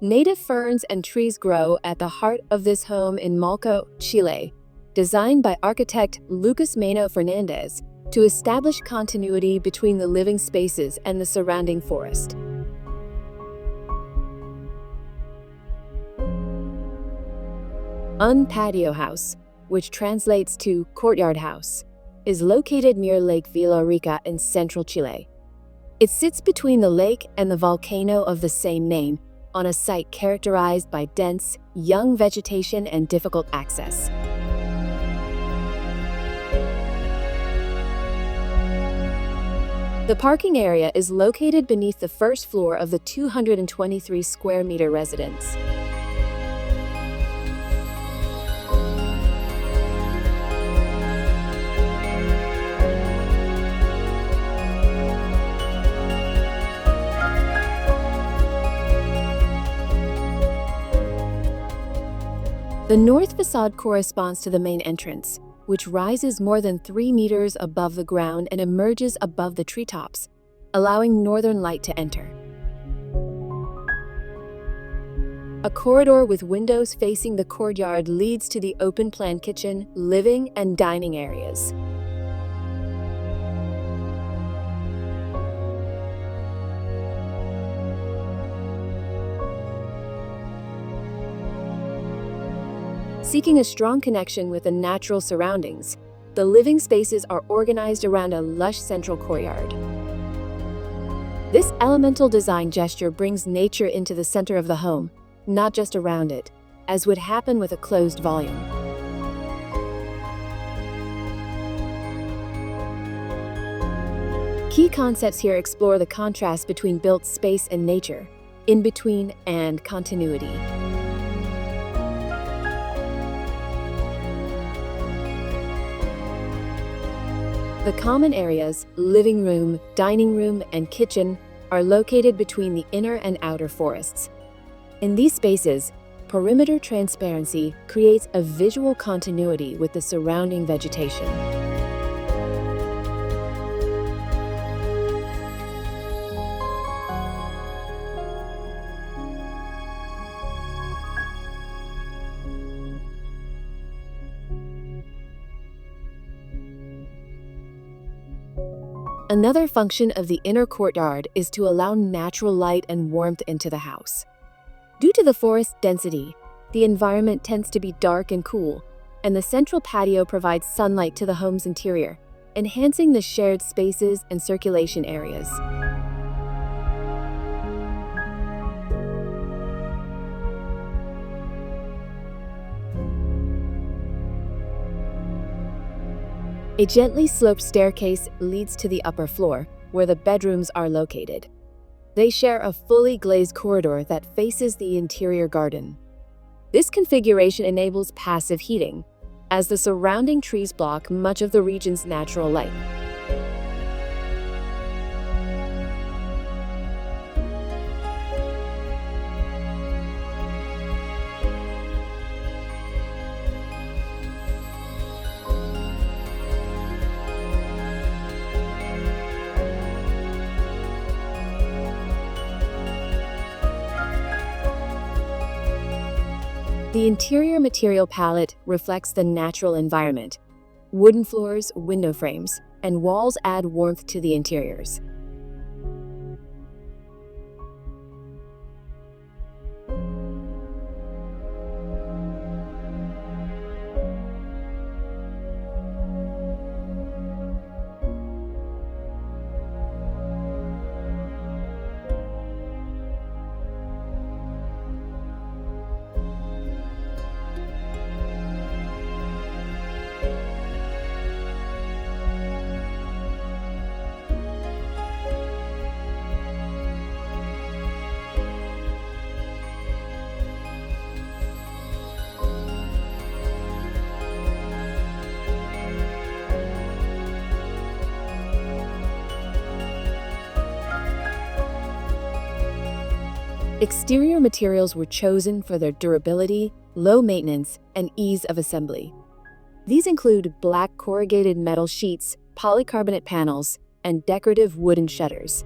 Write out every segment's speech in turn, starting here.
Native ferns and trees grow at the heart of this home in Molco, Chile, designed by architect Lucas Maino Fernandez to establish continuity between the living spaces and the surrounding forest. Patio House, which translates to Courtyard House, is located near Lake Villa Rica in central Chile. It sits between the lake and the volcano of the same name, on a site characterized by dense, young vegetation and difficult access. The parking area is located beneath the first floor of the 223 square meter residence. The north facade corresponds to the main entrance, which rises more than 3 meters above the ground and emerges above the treetops, allowing northern light to enter. A corridor with windows facing the courtyard leads to the open-plan kitchen, living, and dining areas. Seeking a strong connection with the natural surroundings, the living spaces are organized around a lush central courtyard. This elemental design gesture brings nature into the center of the home, not just around it, as would happen with a closed volume. Key concepts here explore the contrast between built space and nature, in between and continuity. The common areas, living room, dining room, and kitchen, are located between the inner and outer forests. In these spaces, perimeter transparency creates a visual continuity with the surrounding vegetation. Another function of the inner courtyard is to allow natural light and warmth into the house. Due to the forest density, the environment tends to be dark and cool, and the central patio provides sunlight to the home's interior, enhancing the shared spaces and circulation areas. A gently sloped staircase leads to the upper floor, where the bedrooms are located. They share a fully glazed corridor that faces the interior garden. This configuration enables passive heating, as the surrounding trees block much of the region's natural light. The interior material palette reflects the natural environment. Wooden floors, window frames, and walls add warmth to the interiors. Exterior materials were chosen for their durability, low maintenance, and ease of assembly. These include black corrugated metal sheets, polycarbonate panels, and decorative wooden shutters.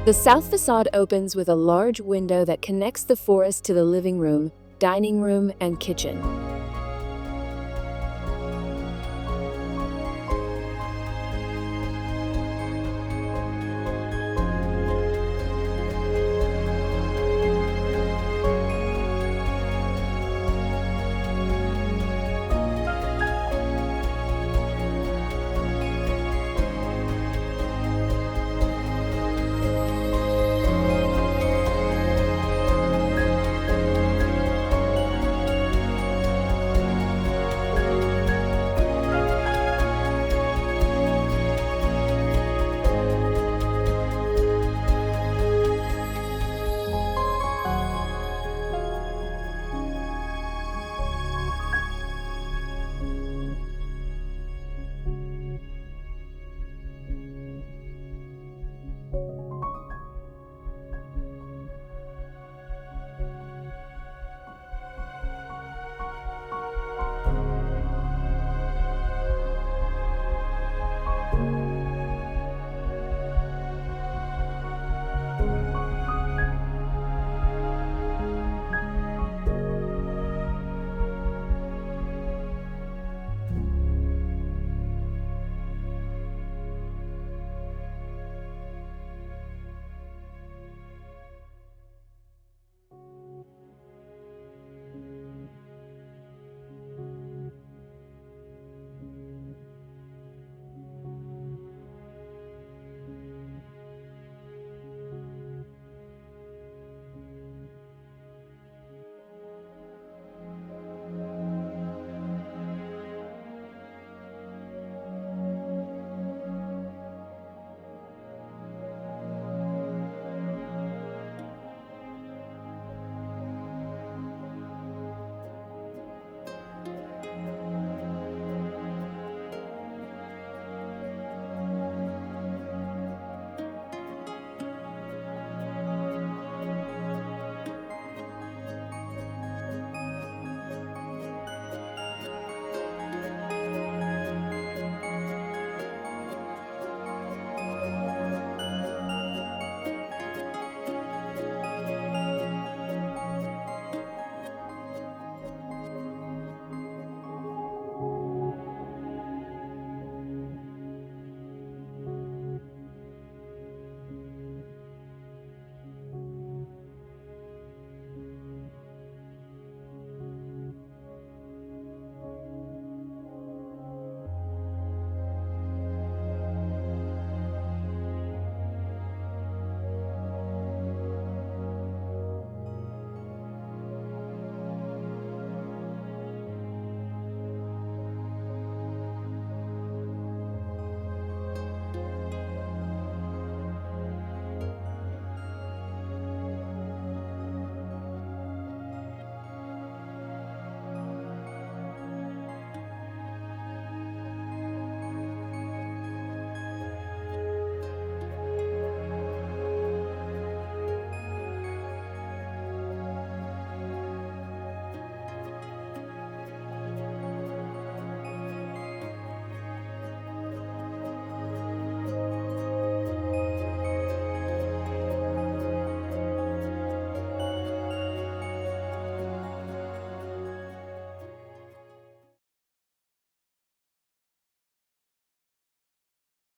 The south facade opens with a large window that connects the forest to the living room, dining room, and kitchen.